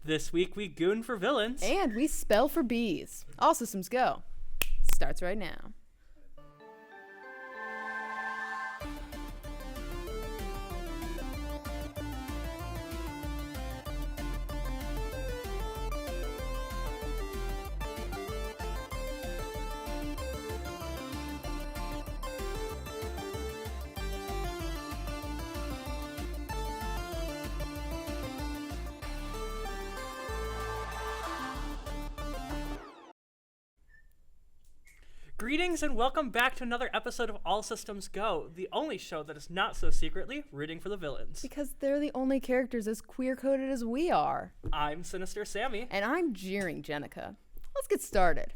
This week we goon for villains. And we spell for bees. All systems go. Starts right now. Greetings and welcome back to another episode of All Systems Go, the only show that is not so secretly rooting for the villains. Because they're the only characters as queer-coded as we are. I'm Sinister Sammy. And I'm Jeering Jenica. Let's get started.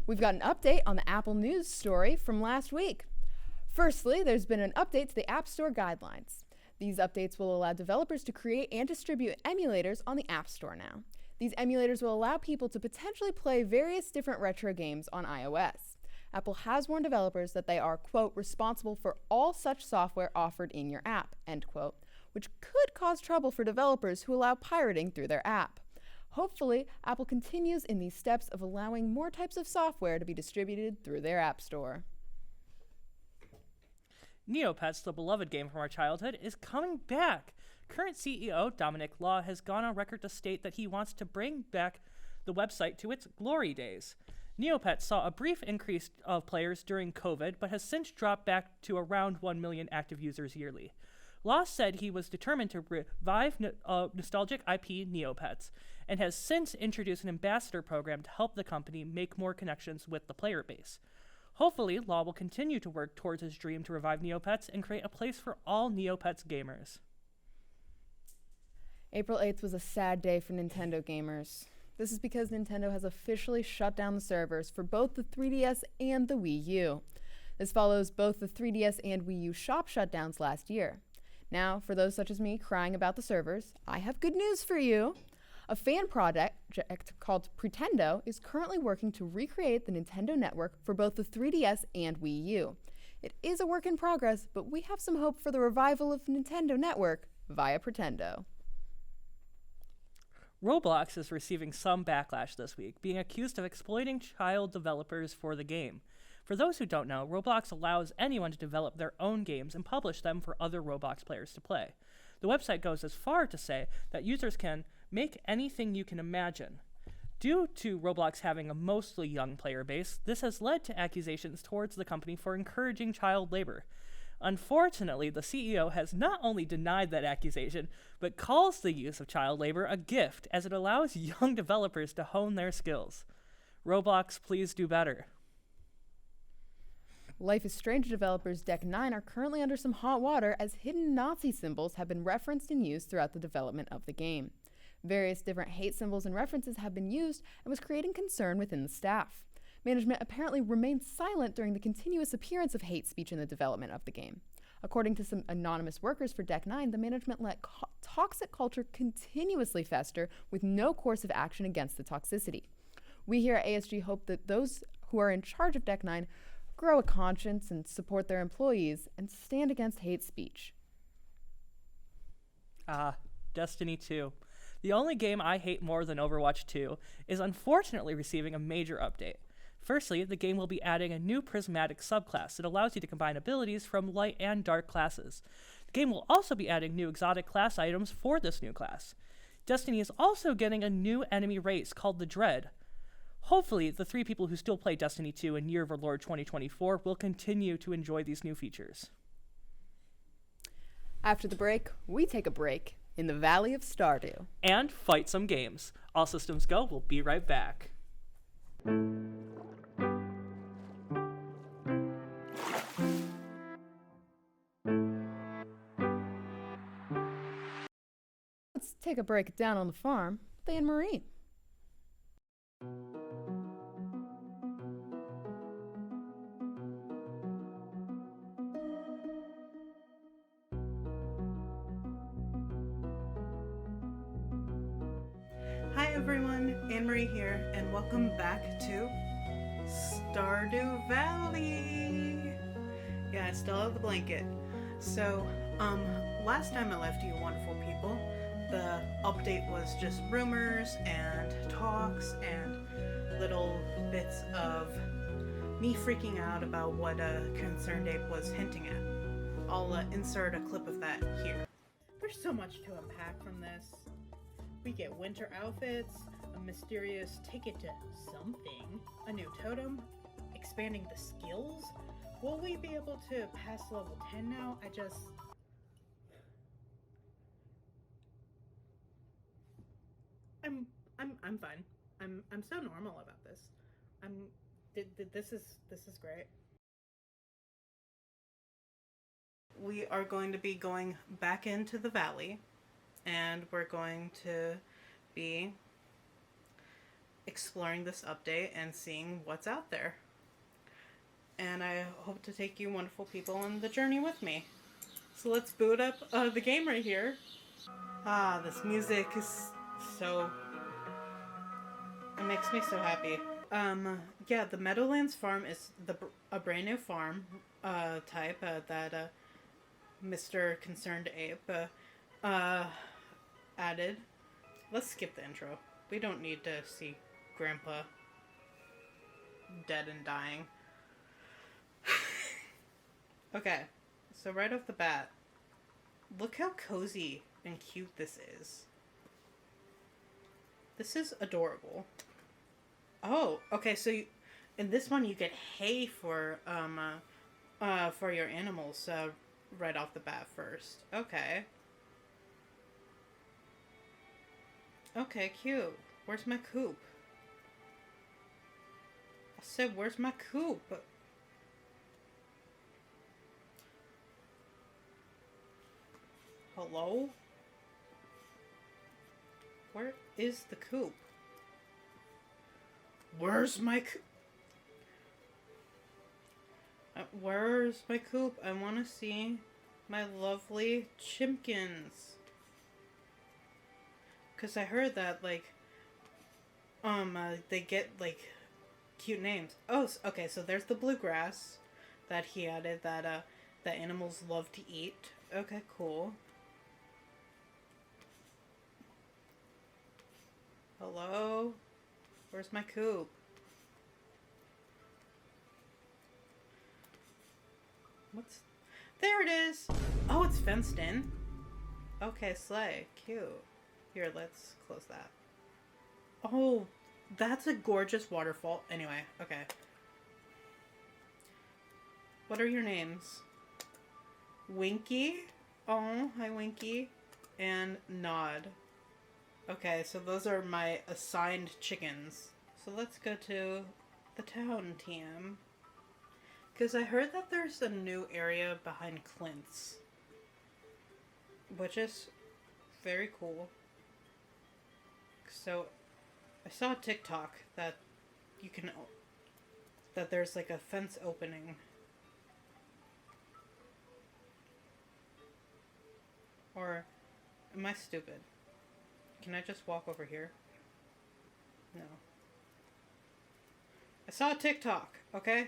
We've got an update on the Apple News story from last week. Firstly, there's been an update to the App Store guidelines. These updates will allow developers to create and distribute emulators on the App Store now. These emulators will allow people to potentially play various different retro games on iOS. Apple has warned developers that they are, quote, responsible for all such software offered in your app, end quote, which could cause trouble for developers who allow pirating through their app. Hopefully, Apple continues in these steps of allowing more types of software to be distributed through their App Store. Neopets, the beloved game from our childhood, is coming back. Current CEO Dominic Law has gone on record to state that he wants to bring back the website to its glory days. Neopets saw a brief increase of players during COVID, but has since dropped back to around 1 million active users yearly. Law said he was determined to revive nostalgic IP Neopets, and has since introduced an ambassador program to help the company make more connections with the player base. Hopefully, Law will continue to work towards his dream to revive Neopets and create a place for all Neopets gamers. April 8th was a sad day for Nintendo gamers. This is because Nintendo has officially shut down the servers for both the 3DS and the Wii U. This follows both the 3DS and Wii U shop shutdowns last year. Now, for those such as me crying about the servers, I have good news for you. A fan project called Pretendo is currently working to recreate the Nintendo network for both the 3DS and Wii U. It is a work in progress, but we have some hope for the revival of Nintendo Network via Pretendo. Roblox is receiving some backlash this week, being accused of exploiting child developers for the game. For those who don't know, Roblox allows anyone to develop their own games and publish them for other Roblox players to play. The website goes as far to say that users can make anything you can imagine. Due to Roblox having a mostly young player base, this has led to accusations towards the company for encouraging child labor. Unfortunately, the CEO has not only denied that accusation, but calls the use of child labor a gift, as it allows young developers to hone their skills. Roblox, please do better. Life is Strange developers Deck 9 are currently under some hot water as hidden Nazi symbols have been referenced and used throughout the development of the game. Various different hate symbols and references have been used and was creating concern within the staff. Management apparently remained silent during the continuous appearance of hate speech in the development of the game. According to some anonymous workers for Deck 9, the management let toxic culture continuously fester with no course of action against the toxicity. We here at ASG hope that those who are in charge of Deck 9 grow a conscience and support their employees and stand against hate speech. Destiny 2. The only game I hate more than Overwatch 2 is unfortunately receiving a major update. Firstly, the game will be adding a new prismatic subclass that allows you to combine abilities from light and dark classes. The game will also be adding new exotic class items for this new class. Destiny is also getting a new enemy race called the Dread. Hopefully, the 3 people who still play Destiny 2 in Year of Our Lord 2024 will continue to enjoy these new features. After the break, we take a break in the Valley of Stardew. And fight some games. All Systems Go, we'll be right back. Let's take a break down on the farm with Annemarie. Hi everyone, Annemarie here, and welcome back to Stardew Valley. Yeah, I still have the blanket. So, last time I left you wonderful people, the update was just rumors and talks and little bits of me freaking out about what Concerned Ape was hinting at. I'll insert a clip of that here. There's so much to unpack from this. We get winter outfits, a mysterious ticket to something, a new totem, expanding the skills. Will we be able to pass level 10 now? I'm fine. I'm so normal about this. This is great. We are going to be going back into the valley, and we're going to be exploring this update and seeing what's out there. And I hope to take you wonderful people on the journey with me. So let's boot up the game right here. Ah, this music is so... It makes me so happy. Yeah, the Meadowlands farm is a brand new farm type that Mr. Concerned Ape added. Let's skip the intro. We don't need to see Grandpa dead and dying. Okay, so right off the bat, look how cozy and cute this is. This is adorable. Oh, okay, so in this one you get hay for your animals right off the bat first. Okay. Okay, cute. Where's my coop? I said, where's my coop? Hello? Where is the coop? Where's my coop? Where's my coop? I want to see my lovely chimkins. Because I heard that, like, they get, like, cute names. Oh, okay, so there's the bluegrass that he added that animals love to eat. Okay, cool. Hello? Where's my coop? There it is! Oh, it's fenced in. Okay, slay. Cute. Here, let's close that. Oh, that's a gorgeous waterfall. Anyway, okay. What are your names? Winky? Oh, hi Winky. And Nod. Okay, so those are my assigned chickens. So let's go to the town, TM. Because I heard that there's a new area behind Clint's. Which is very cool. So, I saw a TikTok that you can... that there's like a fence opening. Or, am I stupid? Can I just walk over here? No. I saw a TikTok, okay?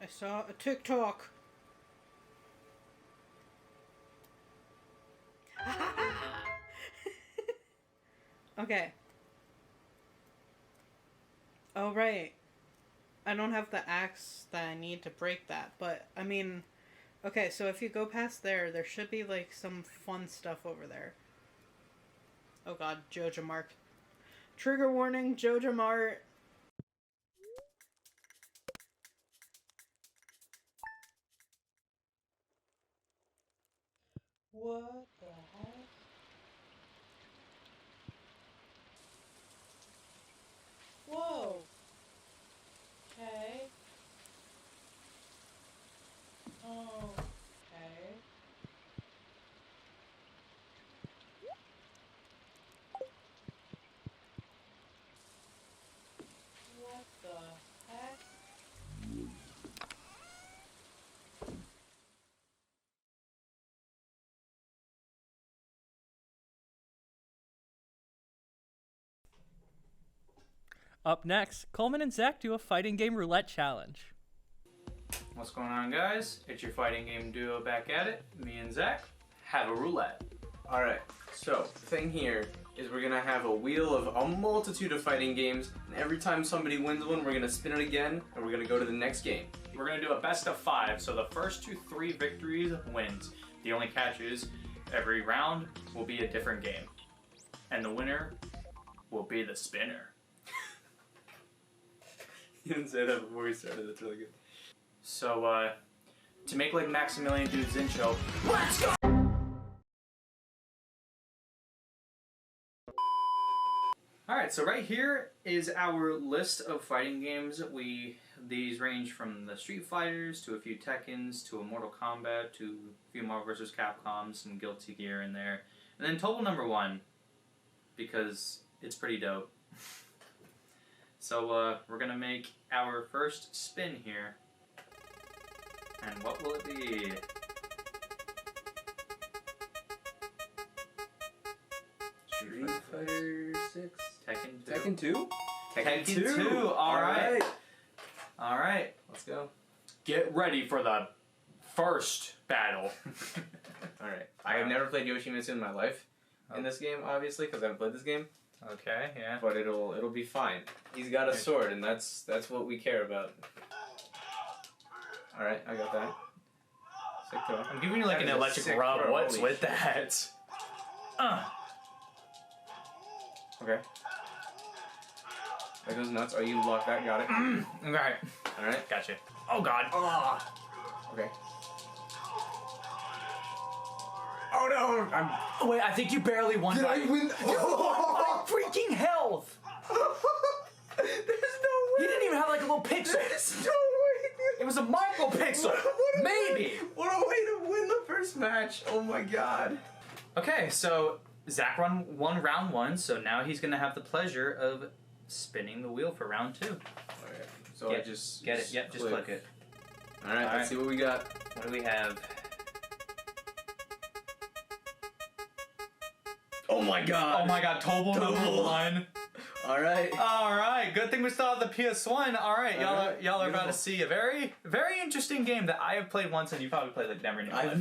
I saw a TikTok. Okay. Oh, right. I don't have the axe that I need to break that, but, I mean... Okay, so if you go past there, there should be, like, some fun stuff over there. Oh god, Joja Mart. Trigger warning, Joja Mart. What the heck? Whoa! Okay. Oh, okay. What the heck? Up next, Cohlman and Zach do a fighting game roulette challenge. What's going on, guys? It's your fighting game duo back at it. Me and Zach have a roulette. Alright, so the thing here is we're gonna have a wheel of a multitude of fighting games, and every time somebody wins one, we're gonna spin it again, and we're gonna go to the next game. We're gonna do a best of 5, so the first 3 victories wins. The only catch is every round will be a different game, and the winner will be the spinner. You didn't say that before we started, that's really good. So, to make like Maximilian do his intro, let's go! Alright, so right here is our list of fighting games. These range from the Street Fighters to a few Tekkens to a Mortal Kombat to a few Marvel vs. Capcom, some Guilty Gear in there. And then Total number 1, because it's pretty dope. So we're gonna make our first spin here. And what will it be? Street Fighter 6. Tekken 2. Tekken 2? Tekken 2, alright. Alright, Let's go. get ready for the first battle. Alright. I have never played Yoshimitsu in my life in this game, obviously, because I haven't played this game. Okay, yeah. But it'll be fine. He's got a sword, and that's what we care about. Alright, I got that. Sick throw. I'm giving you like That an is a electric sick rub. throw, What's holy with that? Okay. That goes nuts. Oh, you locked that. Got it. Alright. Alright. Gotcha. Oh god. Okay. Oh no! Wait, I think you barely won. Did I win? Oh, freaking health! There's no way! He didn't even have like a little pixel. There's no way! It was a micro pixel. Maybe. What a way to win the first match! Oh my god! Okay, so Zach won round 1, so now he's gonna have the pleasure of spinning the wheel for round 2. Alright, so I just get it. Yep, just click it. Alright, let's see what we got. What do we have? Oh my god! Oh my god, Tobal number Tobal. 1. Alright. Alright, good thing we still have the PS1. Alright, Alright, y'all are about beautiful. to see a very, very interesting game that I have played once and you probably played like never in your life. I've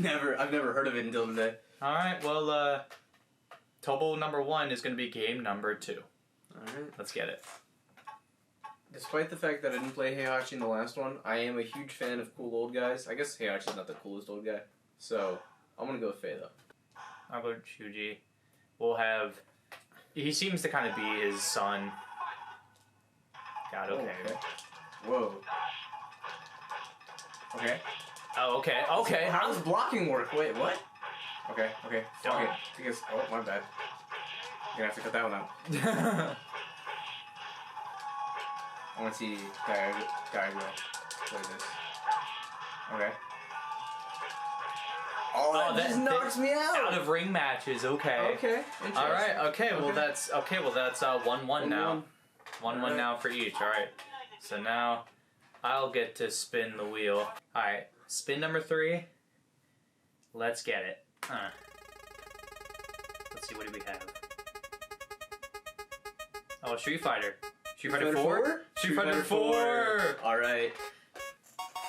never heard of it until today. Alright, well, Tobal number 1 is gonna be game number 2. Alright. Let's get it. Despite the fact that I didn't play Heihachi in the last one, I am a huge fan of cool old guys. I guess Heihachi's not the coolest old guy. So, I'm gonna go with Faye though. I'll go Shuji. We'll have... He seems to kind of be his son. God, okay. Oh, okay. Whoa. Okay. Oh, okay, okay. How does blocking work? Wait, what? Okay, okay. Fuck Don't. it. Because, oh, my bad. You're gonna have to cut that one out. I wanna see Guy play this. Okay. Oh, that just knocks me out! Out of ring matches, okay. Okay, interesting. Alright, okay, well Okay. that's 1-1 now. 1-1 Alright. now for each, alright. So now I'll get to spin the wheel. Alright, spin number 3. Let's get it. Let's see, what do we have? Oh, Street Fighter. Street Fighter 4? Street Fighter 4! Alright.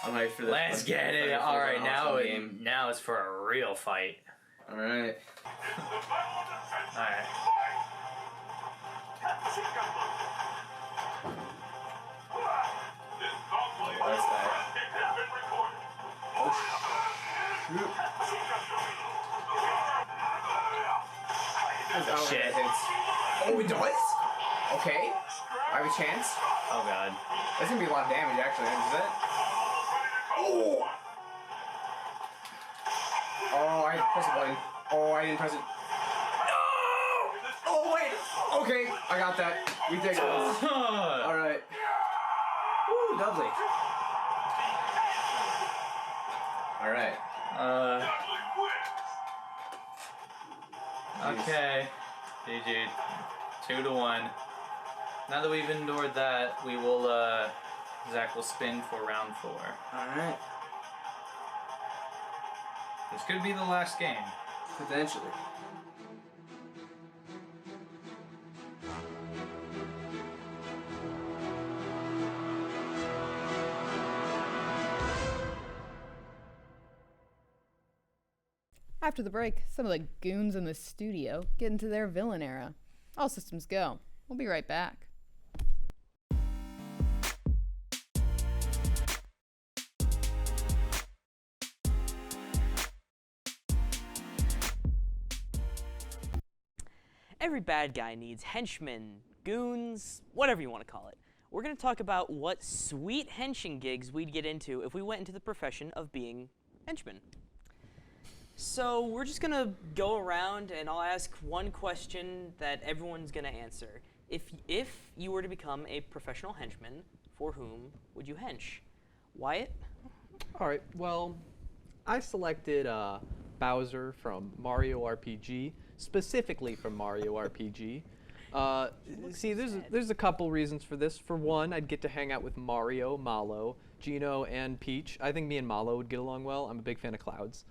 I'm hyped for this. Let's one. get it. Street Fighter 4 is Alright, an now awesome game. now it's for a real fight. Alright. Alright. What's that? Oh, shoot. Oh, Shit. Oh, it does? Okay. I have a chance. Oh god. That's gonna be a lot of damage, actually. Is that? Oh! Oh, I pressed the button. Oh, I didn't press it. No! Oh, wait! Okay, I got that. We take it. Alright. Woo, lovely. Alright. Okay. GG. 2-1. Now that we've endured that, we will, Zach will spin for round 4. Alright. This could be the last game. Potentially. After the break, some of the goons in the studio get into their villain era. All systems go. We'll be right back. Every bad guy needs henchmen, goons, whatever you want to call it. We're going to talk about what sweet henching gigs we'd get into if we went into the profession of being henchmen. So we're just going to go around and I'll ask one question that everyone's going to answer. If you were to become a professional henchman, for whom would you hench? Wyatt? All right, well, I selected Bowser from Mario RPG, specifically from Mario RPG. See, there's a couple reasons for this. For one, I'd get to hang out with Mario, Malo, Gino, and Peach. I think me and Malo would get along well. I'm a big fan of Clouds.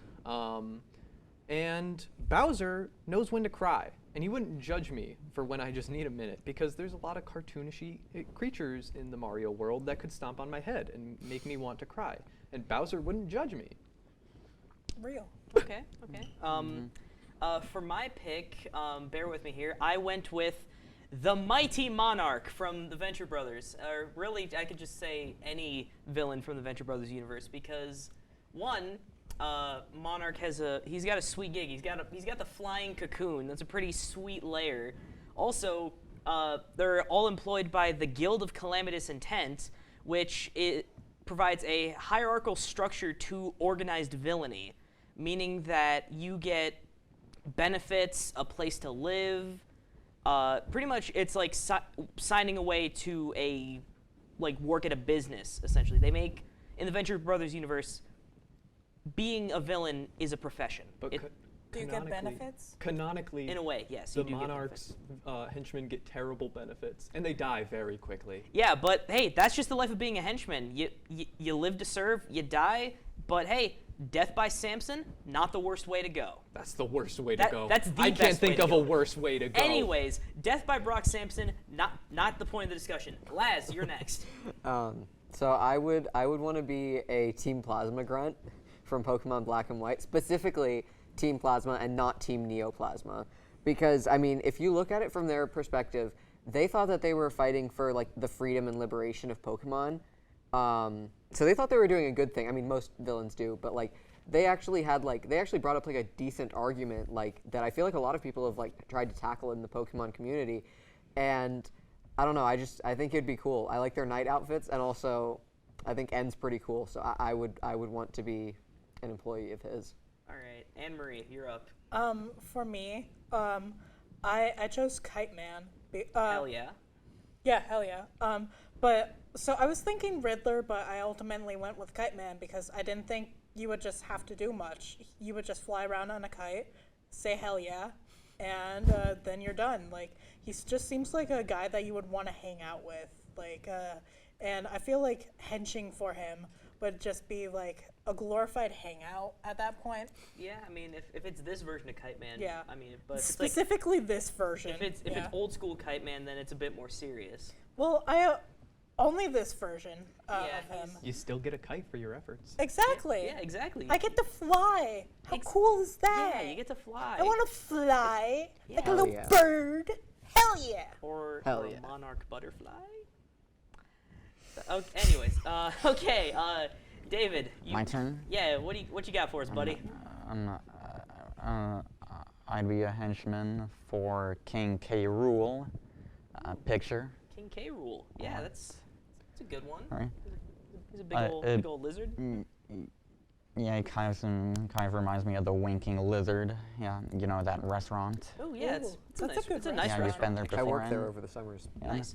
And Bowser knows when to cry, and he wouldn't judge me for when I just need a minute, because there's a lot of cartoonish creatures in the Mario world that could stomp on my head and make me want to cry, and Bowser wouldn't judge me. Real. Okay. For my pick, bear with me here, I went with the Mighty Monarch from the Venture Brothers. Or really, I could just say any villain from the Venture Brothers universe, because one, Monarch he's got a sweet gig. He's got the flying cocoon. That's a pretty sweet lair. Also, they're all employed by the Guild of Calamitous Intent, which provides a hierarchical structure to organized villainy, meaning that you get benefits, a place to live. Pretty much, it's like signing away to work at a business. Essentially, they make in the Venture Brothers universe, being a villain is a profession. But Do you get benefits? Canonically, In a way, yes. the you do Monarch's henchmen get terrible benefits, and they die very quickly. Yeah, but hey, that's just the life of being a henchman. You live to serve, you die, but hey, death by Samson, not the worst way to go. That's the worst way to go. That's the I best can't way think to of go. a worse way to go. Anyways, death by Brock Sampson, not the point of the discussion. Laz, you're next. So I would want to be a Team Plasma grunt from Pokemon Black and White, specifically Team Plasma and not Team Neoplasma, because I mean, if you look at it from their perspective, they thought that they were fighting for like the freedom and liberation of Pokemon. So they thought they were doing a good thing. I mean, most villains do, but like they actually brought up like a decent argument like that I feel like a lot of people have like tried to tackle in the Pokemon community, and I don't know. I think it'd be cool. I like their night outfits, and also I think N's pretty cool. So I would want to be an employee of his. All right, Annemarie, you're up. For me, I chose Kite Man. Hell yeah. Yeah, hell yeah. But so I was thinking Riddler, but I ultimately went with Kite Man because I didn't think you would just have to do much. You would just fly around on a kite, say hell yeah, and then you're done. Like, he just seems like a guy that you would want to hang out with. Like, and I feel like henching for him would just be like a glorified hangout at that point. Yeah, I mean, if it's this version of Kite Man, Yeah. I mean, but if it's Specifically this version. if it's old school Kite Man, then it's a bit more serious. Well, only this version Yeah, of him. You still get a kite for your efforts. Exactly. Yeah, exactly. I get to fly. How cool is that? Yeah, you get to fly. I want to fly like a Hell little yeah. bird. Hell yeah. Or Hell yeah. a monarch butterfly. Anyways, okay, David. My turn? Yeah, what you got for us, buddy? I'd be a henchman for King K. Rool. Picture. King K. Rool. Yeah, that's a good one. All right. He's a big old lizard. Yeah, it kind of reminds me of the Winking Lizard. Yeah, you know that restaurant. Oh yeah, Ooh, it's a that's nice, a good it's a nice Yeah, you've been restaurant. there I before. worked there over the summers. Yeah. Nice.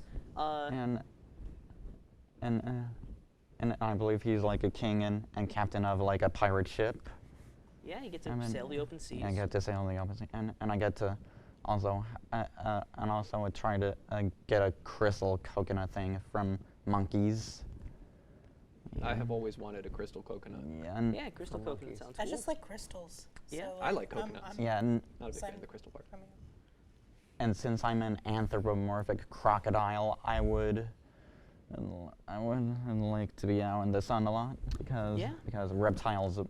And I believe he's like a king and captain of like a pirate ship. Yeah, you get to I mean, sail the open seas. I get to sail the open sea, and I get to also would try to get a crystal coconut thing from monkeys. I have always wanted a crystal coconut. Yeah, and Yeah, crystal From coconut monkeys. sounds I cool. just like crystals. Yeah. So, I like I'm- coconuts. I'm- yeah, and Not a big fan Same. of the crystal part. I mean, and since I'm an anthropomorphic crocodile, I would like to be out in the sun a lot because Yeah. reptiles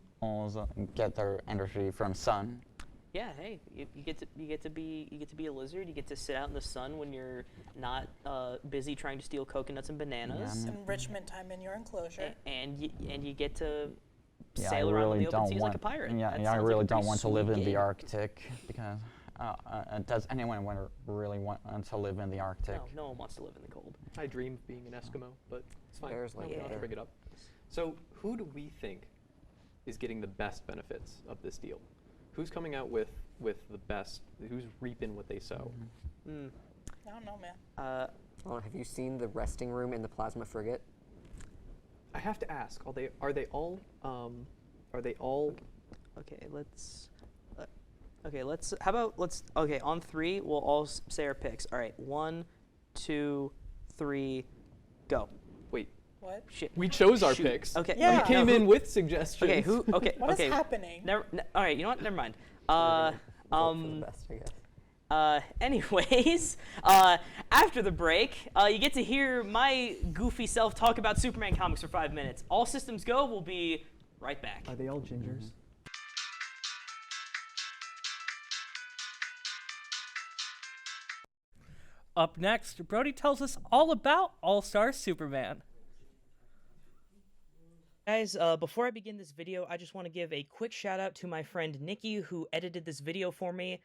get their energy from sun. Yeah, hey, you get to be a lizard. You get to sit out in the sun when you're not busy trying to steal coconuts and bananas. Enrichment time in your enclosure. And you get to Yeah, I sail around really the open don't seas want. like a pirate. Yeah, That I sounds like really a don't pretty want to live sweet in the game. Arctic because does anyone really want to live in the Arctic? No one wants to live in the cold. I dream of being an Eskimo, but it's fine. Bears like We don't have to it. bring it up. So who do we think is getting the best benefits of this deal? Who's coming out with the best? Who's reaping what they sow? I don't know, man. Oh, have you seen the resting room in the plasma frigate? I have to ask. Are they all? Okay, let's. How about let's. Okay, on 3, we'll all say our picks. All right, 1, 2, 3, go. Wait, What? Shit. we chose our Shoot. picks. Okay. Yeah. We came in with suggestions. Okay. Who? Okay. What is okay. happening? All right. You know what? Never mind. Hope for the best, I guess. Anyways, after the break, you get to hear my goofy self talk about Superman comics for 5 minutes. All systems go. We'll be right back. Are they all gingers? Up next, Brody tells us all about All-Star Superman. Guys, before I begin this video, I just want to give a quick shout out to my friend Nikki, who edited this video for me.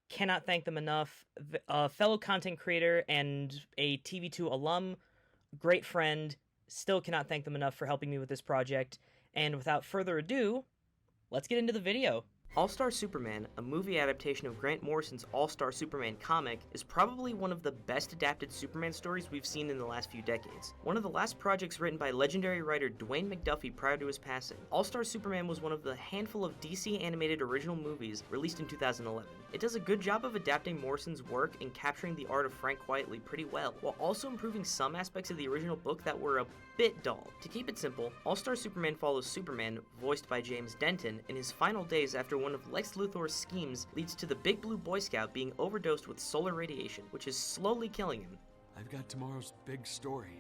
Cannot thank them enough. Fellow content creator and a TV2 alum, great friend. Still cannot thank them enough for helping me with this project. And without further ado, let's get into the video. All-Star Superman, a movie adaptation of Grant Morrison's All-Star Superman comic, is probably one of the best adapted Superman stories we've seen in the last few decades. One of the last projects written by legendary writer Dwayne McDuffie prior to his passing. All-Star Superman was one of the handful of DC animated original movies released in 2011. It does a good job of adapting Morrison's work and capturing the art of Frank Quitely pretty well, while also improving some aspects of the original book that were a bit dull. To keep it simple, All-Star Superman follows Superman, voiced by James Denton, in his final days after one of Lex Luthor's schemes leads to the Big Blue Boy Scout being overdosed with solar radiation, which is slowly killing him. I've got tomorrow's big story.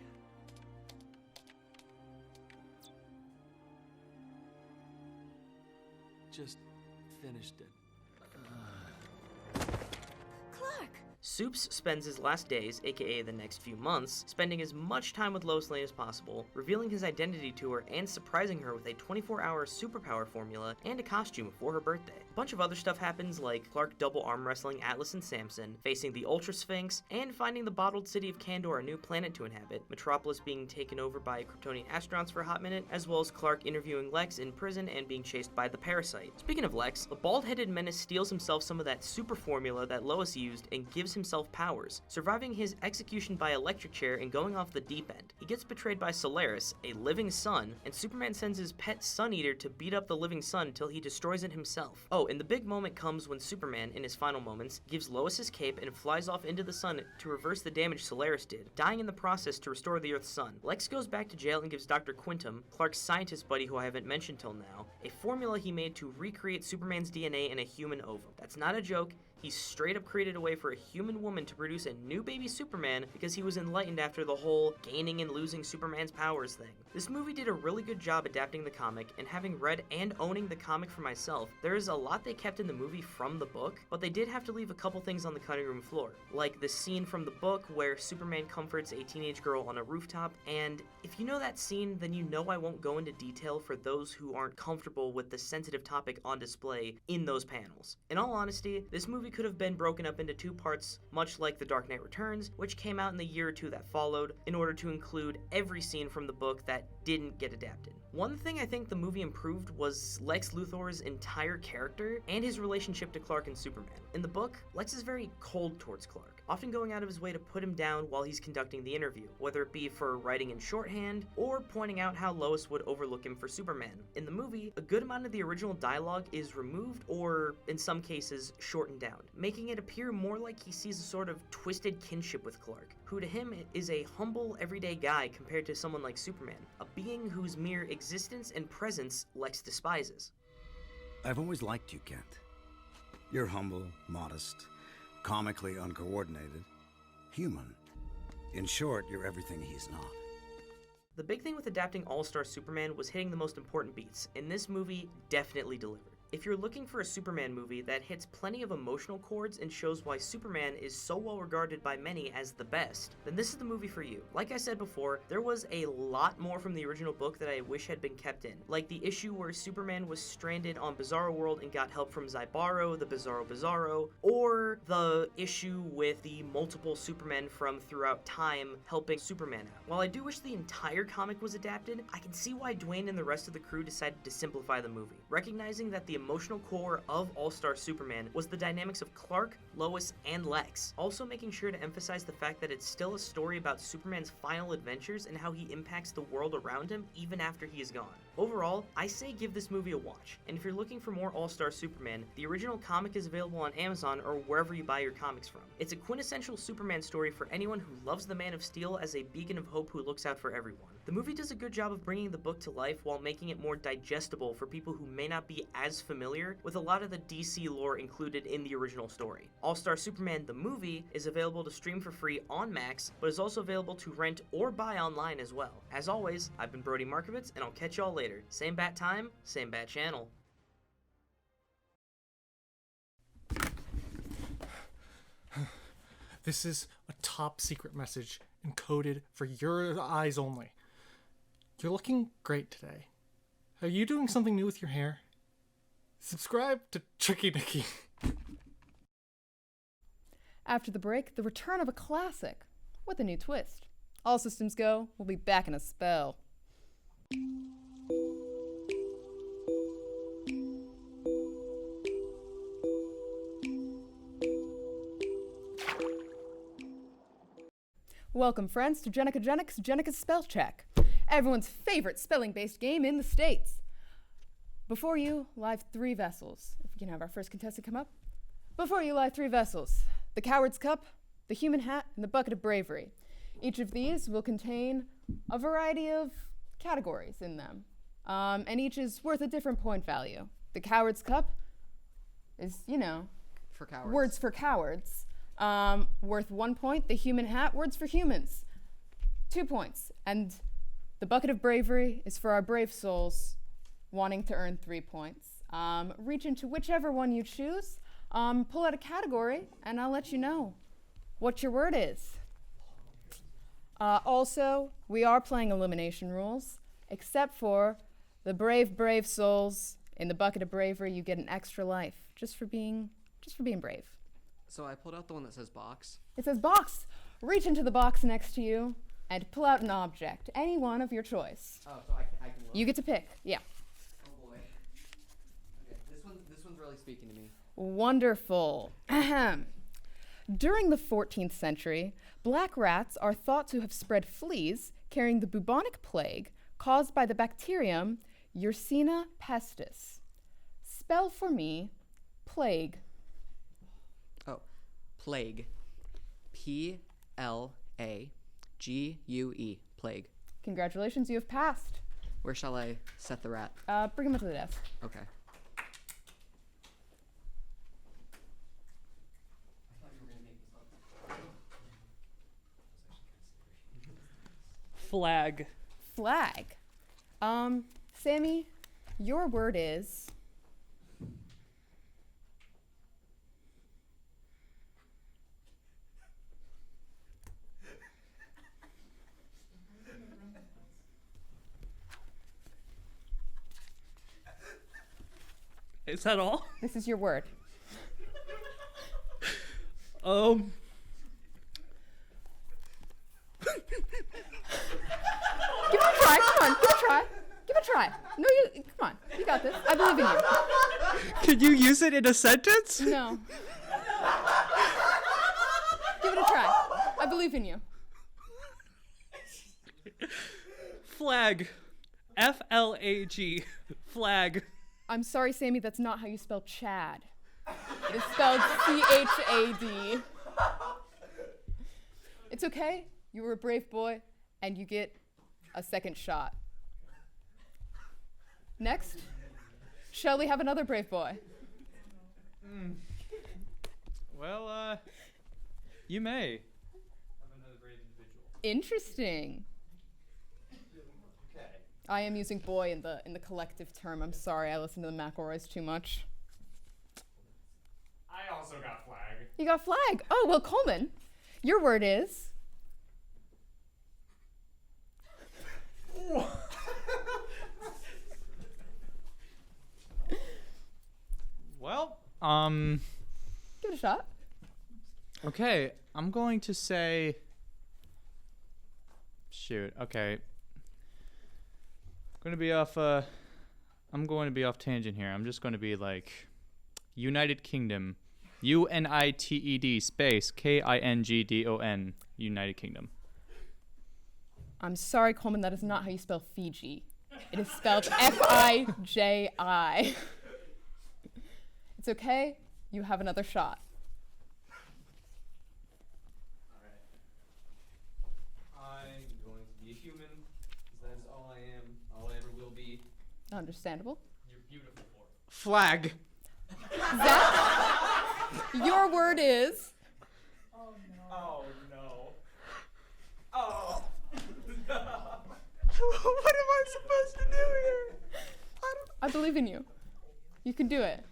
Just finished it. Supes spends his last days, aka the next few months, spending as much time with Lois Lane as possible, revealing his identity to her and surprising her with a 24-hour superpower formula and a costume for her birthday. A bunch of other stuff happens, like Clark double arm wrestling Atlas and Samson, facing the Ultra Sphinx, and finding the bottled city of Kandor a new planet to inhabit, Metropolis being taken over by Kryptonian astronauts for a hot minute, as well as Clark interviewing Lex in prison and being chased by the Parasite. Speaking of Lex, the bald-headed menace steals himself some of that super formula that Lois used and gives himself powers, surviving his execution by electric chair and going off the deep end. He gets betrayed by Solaris, a living sun, and Superman sends his pet Sun Eater to beat up the living sun till he destroys it himself. Oh, and the big moment comes when Superman, in his final moments, gives Lois his cape and flies off into the sun to reverse the damage Solaris did, dying in the process to restore the Earth's sun. Lex goes back to jail and gives Dr. Quintum, Clark's scientist buddy who I haven't mentioned till now, a formula he made to recreate Superman's DNA in a human ovum. That's not a joke. He straight up created a way for a human woman to produce a new baby Superman because he was enlightened after the whole gaining and losing Superman's powers thing. This movie did a really good job adapting the comic, and having read and owning the comic for myself, there is a lot they kept in the movie from the book, but they did have to leave a couple things on the cutting room floor, like the scene from the book where Superman comforts a teenage girl on a rooftop, and if you know that scene, then you know I won't go into detail for those who aren't comfortable with the sensitive topic on display in those panels. In all honesty, this movie could have been broken up into 2 parts, much like The Dark Knight Returns, which came out in the year or 2 that followed, in order to include every scene from the book that didn't get adapted. One thing I think the movie improved was Lex Luthor's entire character and his relationship to Clark and Superman. In the book, Lex is very cold towards Clark, often going out of his way to put him down while he's conducting the interview, whether it be for writing in shorthand or pointing out how Lois would overlook him for Superman. In the movie, a good amount of the original dialogue is removed or, in some cases, shortened down, making it appear more like he sees a sort of twisted kinship with Clark, who to him is a humble, everyday guy compared to someone like Superman, a being whose mere existence and presence Lex despises. I've always liked you, Kent. You're humble, modest, comically uncoordinated, human. In short, you're everything he's not. The big thing with adapting All-Star Superman was hitting the most important beats, and this movie definitely delivered. If you're looking for a Superman movie that hits plenty of emotional chords and shows why Superman is so well regarded by many as the best, then this is the movie for you. Like I said before, there was a lot more from the original book that I wish had been kept in, like the issue where Superman was stranded on Bizarro World and got help from Zybaro, the Bizarro, or the issue with the multiple Supermen from throughout time helping Superman out. While I do wish the entire comic was adapted, I can see why Dwayne and the rest of the crew decided to simplify the movie, recognizing that the emotional core of All-Star Superman was the dynamics of Clark, Lois, and Lex, also making sure to emphasize the fact that it's still a story about Superman's final adventures and how he impacts the world around him even after he is gone. Overall, I say give this movie a watch, and if you're looking for more All-Star Superman, the original comic is available on Amazon or wherever you buy your comics from. It's a quintessential Superman story for anyone who loves the Man of Steel as a beacon of hope who looks out for everyone. The movie does a good job of bringing the book to life while making it more digestible for people who may not be as familiar with a lot of the DC lore included in the original story. All-Star Superman the movie is available to stream for free on Max, but is also available to rent or buy online as well. As always, I've been Brody Markovitz, and I'll catch y'all later. Same bat time, same bat channel. This is a top secret message encoded for your eyes only. You're looking great today. Are you doing something new with your hair? Subscribe to Tricky Nikki. After the break, the return of a classic with a new twist. All systems go. We'll be back in a spell. Welcome, friends, to Jenica's Spell Check, everyone's favorite spelling-based game in the States. Before you lie 3 vessels. If we can have our first contestant come up. Before you lie 3 vessels. The Coward's Cup, the Human Hat, and the Bucket of Bravery. Each of these will contain a variety of categories in them, and each is worth a different point value. The Coward's Cup is, For cowards. words for cowards. Worth 1 point. The Human Hat, words for humans, 2 points. And the Bucket of Bravery is for our brave souls wanting to earn 3 points. Reach into whichever one you choose, pull out a category, and I'll let you know what your word is. Also, we are playing elimination rules, except for the brave souls. In the Bucket of Bravery, you get an extra life just for being brave. So I pulled out the one that says box. It says box. Reach into the box next to you and pull out an object, any one of your choice. Oh, so I can look. You get to pick. Yeah. Oh boy. Okay, this one's really speaking to me. Wonderful. Ahem. During the 14th century, black rats are thought to have spread fleas carrying the bubonic plague caused by the bacterium Yersinia pestis. Spell for me plague. Oh, plague. Plague. Plague. Congratulations, you have passed. Where shall I set the rat? Bring him up to the desk. Okay. Flag. Flag. Sammy, your word is Is that all? This is your word. Give it a try. Come on, give it a try. Give it a try. No, come on. You got this. I believe in you. Can you use it in a sentence? No. Give it a try. I believe in you. Flag. F-L-A-G. Flag. I'm sorry, Sammy, that's not how you spell Chad. It is spelled C-H-A-D. It's okay. You were a brave boy, and you get a second shot. Next, shall we have another brave boy? Well, you may have another brave individual. Interesting. I am using boy in the collective term. I'm sorry, I listen to the McElroys too much. I also got flag. You got flag. Oh, well, Coleman, your word is... Well, Give it a shot. okay, I'm going to say... Shoot, okay. I'm going to be off tangent here. I'm just going to be like United Kingdom. UNITED space KINGDON. United Kingdom. I'm sorry, Coleman, that is not how you spell Fiji. It is spelled F-I-J-I. It's okay. You have another shot. I'm going to be a human, because that is all I am, all I ever will be. Understandable. You're beautiful for it. Flag. Zach, your word is... Oh no. Oh. What am I supposed to do here? I believe in you. You can do it.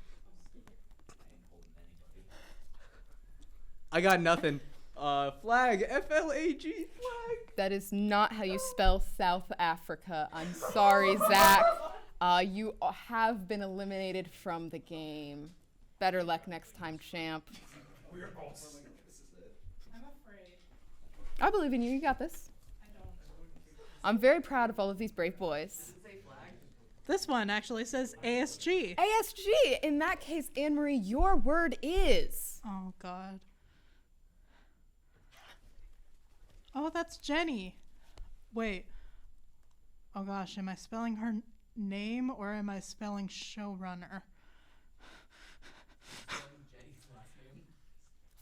I got nothing. Flag. F-L-A-G. Flag. That is not how you spell South Africa. I'm sorry, Zach. You have been eliminated from the game. Better luck next time, champ. We're all sick. This is it. I'm afraid. I believe in you. You got this. I don't. I'm very proud of all of these brave boys. This one actually says ASG. ASG! In that case, Annemarie, your word is... Oh, God. Oh, that's Jenny. Wait. Oh, gosh. Am I spelling her name or am I spelling showrunner?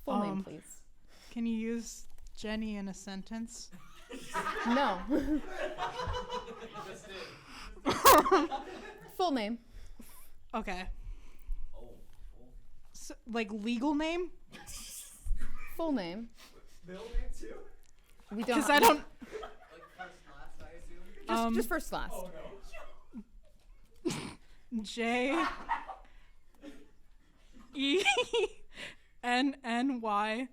Full name, please. Can you use Jenny in a sentence? No. Full name. Okay. So, like legal name? Full name. Middle name too? We don't. Because I don't. Like first, last, I assume? Just first, last. Oh no. J E N N Y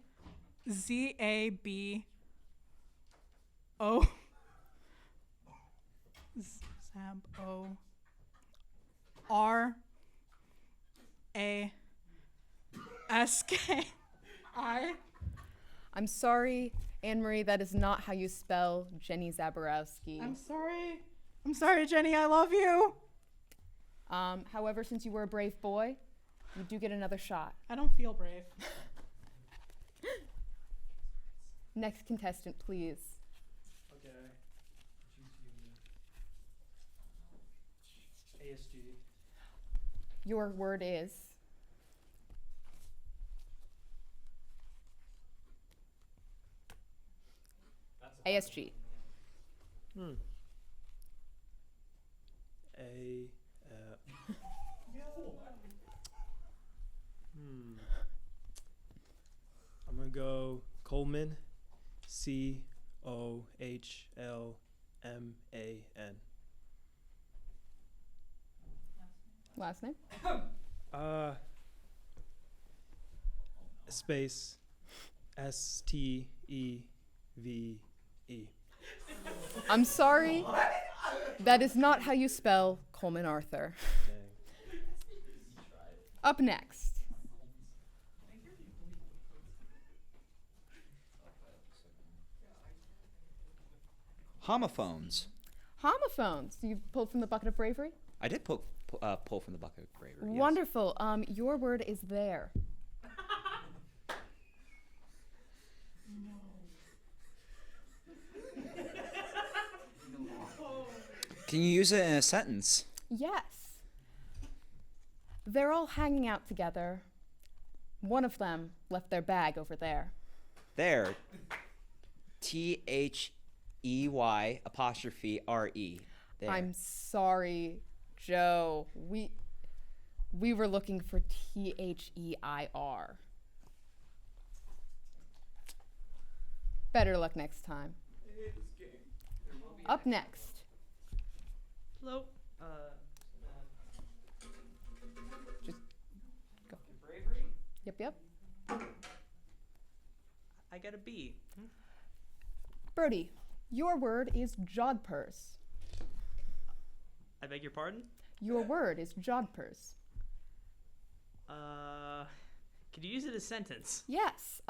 Z A B O Zab O R A S K I. I'm sorry, Annemarie, that is not how you spell Jenny Zaborowski. I'm sorry. I'm sorry, Jenny. I love you. However, since you were a brave boy, you do get another shot. I don't feel brave. Next contestant, please. Okay. ASG. Your word is... ASG. I'm gonna go Cohlman. Cohlman. Last name? Space Steve. I'm sorry. That is not how you spell Coleman Arthur. Up next. Homophones. Homophones. You pulled from the bucket of bravery? I did pull from the bucket of bravery. Yes. Wonderful. Your word is there. Can you use it in a sentence? Yes. They're all hanging out together. One of them left their bag over there. There. THEY''RE. There. I'm sorry, Joe. We were looking for THEIR. Better luck next time. Up next. Hello. Just go. Bravery. Yep. I got a B. Brody, your word is jodhpurs. I beg your pardon? Your word is jodhpurs. Could you use it as a sentence? Yes.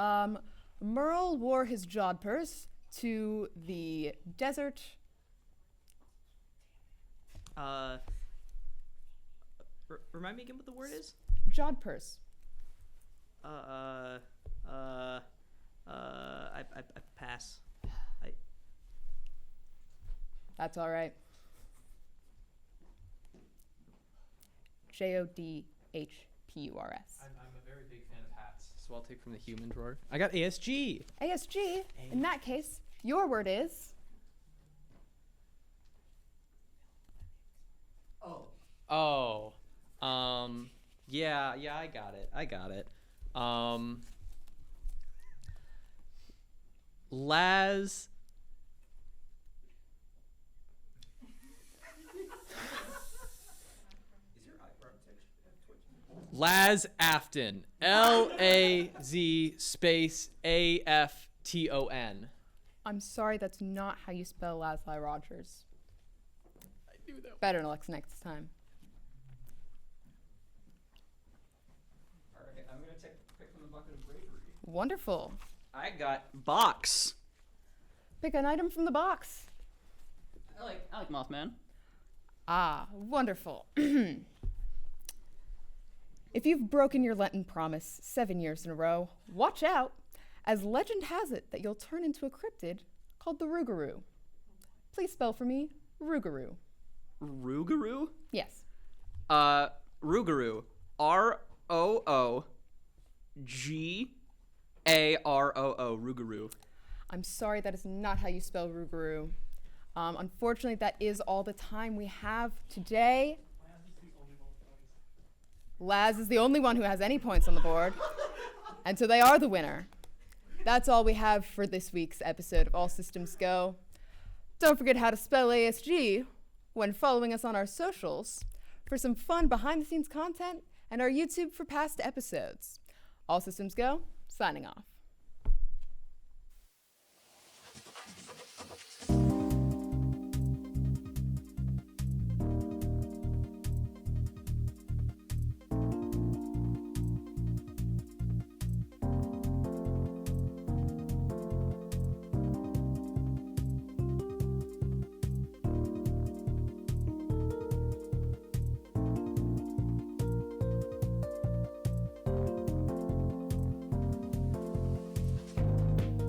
Merle wore his jodhpurs to the desert. Remind me again what the word is? Jodhpurs. I pass. That's all right. Jodhpurs. I'm a very big fan of hats, so I'll take from the human drawer. I got ASG. ASG. In that case, your word is. Oh. Yeah, I got it. Laz. Laz Afton. L-A-Z space A-F-T-O-N. I'm sorry, that's not how you spell Laszlo Rogers. I knew that. Better next time. All right, I'm gonna pick from the bucket of bravery. Wonderful. I got box. Pick an item from the box. I like Mothman. Ah, wonderful. If you've broken your Lenten promise 7 years in a row, watch out, as legend has it that you'll turn into a cryptid called the Rougarou. Please spell for me, Rougarou. Rougarou? Yes. Rougarou. R-O-O-G-A-R-O-O. Rougarou. I'm sorry, that is not how you spell Rougarou. Unfortunately, that is all the time we have today. Laz is the only one who has any points on the board, and so they are the winner. That's all we have for this week's episode of All Systems Go. Don't forget how to spell ASG when following us on our socials for some fun behind-the-scenes content and our YouTube for past episodes. All Systems Go, signing off.